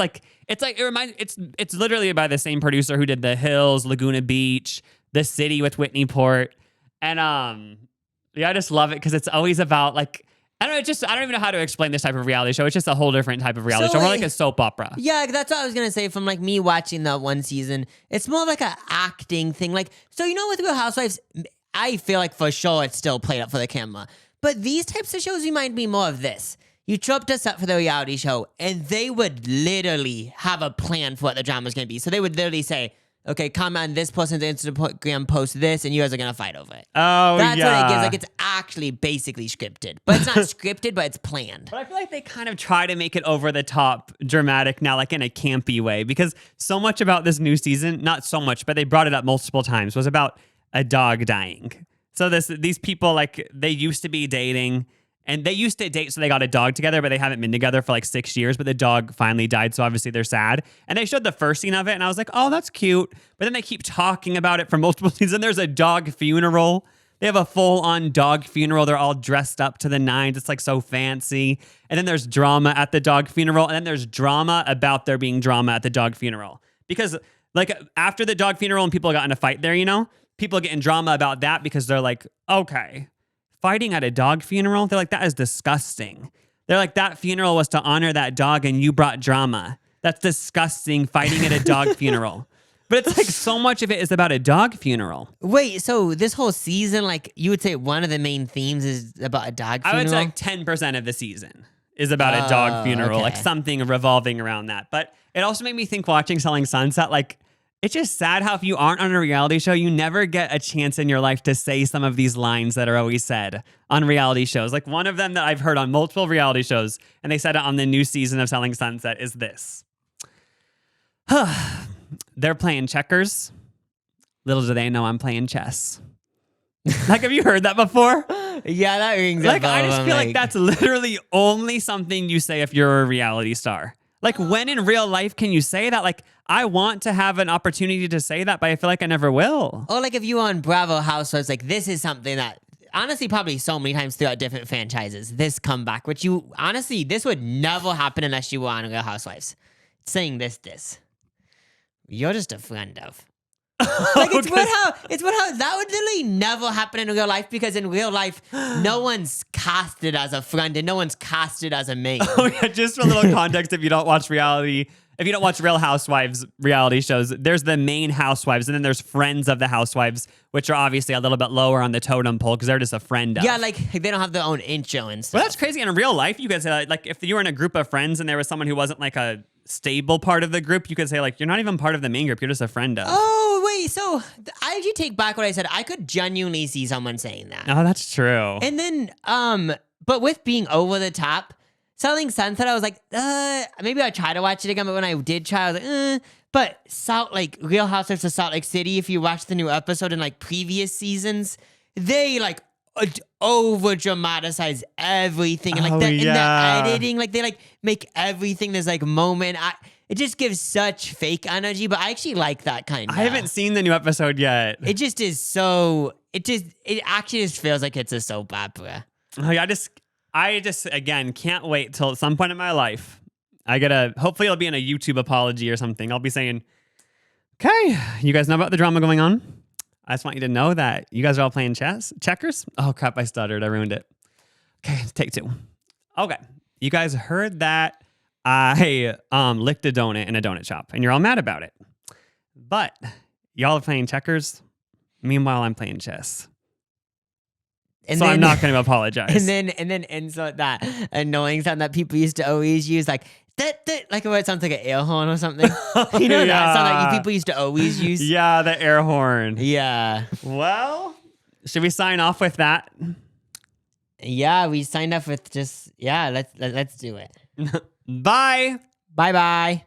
literally by the same producer who did The Hills, Laguna Beach, The City with Whitney Port, and yeah, I just love it because it's always about like. I don't even know how to explain this type of reality show. It's just a whole different type of reality show. More like a soap opera. Yeah, that's what I was going to say from like me watching that one season. It's more of like an acting thing. Like, so with Real Housewives, I feel like for sure it's still played up for the camera. But these types of shows remind me more of this. You show up to set for the reality show and they would literally have a plan for what the drama's going to be. So they would literally say, okay, comment on this person's Instagram post this, and you guys are going to fight over it. Oh, That's yeah. what it gives. Like, it's actually basically scripted. But it's not scripted, but it's planned. But I feel like they kind of try to make it over the top dramatic now, like in a campy way, because so much about this new season, not so much, but they brought it up multiple times, was about a dog dying. So these people, like, they used to be dating. And they used to date, so they got a dog together, but they haven't been together for like 6 years. But the dog finally died, so obviously they're sad. And they showed the first scene of it, and I was like, oh, that's cute. But then they keep talking about it for multiple scenes. And there's a dog funeral. They have a full-on dog funeral. They're all dressed up to the nines. It's like so fancy. And then there's drama at the dog funeral. And then there's drama about there being drama at the dog funeral. Because like after the dog funeral and people got in a fight there, people get in drama about that because they're like, okay. Fighting at a dog funeral, they're like, that is disgusting. They're like, that funeral was to honor that dog and you brought drama. That's disgusting, fighting at a dog funeral. But it's like so much of it is about a dog funeral. Wait, so this whole season, like you would say one of the main themes is about a dog funeral? I would say like 10% of the season is about a dog funeral, like something revolving around that. But it also made me think watching Selling Sunset, like, it's just sad how if you aren't on a reality show, you never get a chance in your life to say some of these lines that are always said on reality shows. Like one of them that I've heard on multiple reality shows, and they said it on the new season of Selling Sunset, is this. They're playing checkers. Little do they know I'm playing chess. Like, have you heard that before? Yeah, that rings like, I just feel like that's literally only something you say if you're a reality star. Like, when in real life can you say that? Like, I want to have an opportunity to say that, but I feel like I never will. Or like if you were on Bravo Housewives, like this is something that honestly probably so many times throughout different franchises, this comeback, which you honestly, this would never happen unless you were on Real Housewives. Saying this. You're just a friend of. Like it's weird how that would literally never happen in real life because in real life, no one's casted as a friend and no one's casted as a mate. Oh yeah, just for a little context, if you don't watch Real Housewives reality shows, there's the main housewives and then there's friends of the housewives, which are obviously a little bit lower on the totem pole because they're just a friend of. Yeah, like they don't have their own intro and stuff. Well, that's crazy. In real life, you could say like if you were in a group of friends and there was someone who wasn't like a stable part of the group, you could say like, you're not even part of the main group, you're just a friend of. Oh, wait, so I actually take back what I said. I could genuinely see someone saying that. Oh, that's true. And then, but with being over the top, Selling Sunset, I was like, maybe I'll try to watch it again, but when I did try, I was like, but Real Housewives of Salt Lake City, if you watch the new episode in like previous seasons, they like over dramatize everything and like in the editing, like they like make everything there's like moment. It just gives such fake energy, but I actually like that kind of. I haven't seen the new episode yet. It just is so it actually just feels like it's a soap opera. Like, I just again can't wait till at some point in my life hopefully it'll be in a YouTube apology or something. I'll be saying, okay, you guys know about the drama going on. I just want you to know that you guys are all playing checkers. Oh crap, I stuttered. I ruined it. Okay, take 2. Okay, you guys heard that I licked a donut in a donut shop and you're all mad about it. But y'all are playing checkers. Meanwhile, I'm playing chess. And so then, I'm not going to apologize. And then insert that annoying sound that people used to always use, like like where it sounds like an air horn or something. You know that sound like people used to always use. Yeah, the air horn. Yeah. Well, should we sign off with that? Yeah, we signed up with just let's do it. Bye. Bye.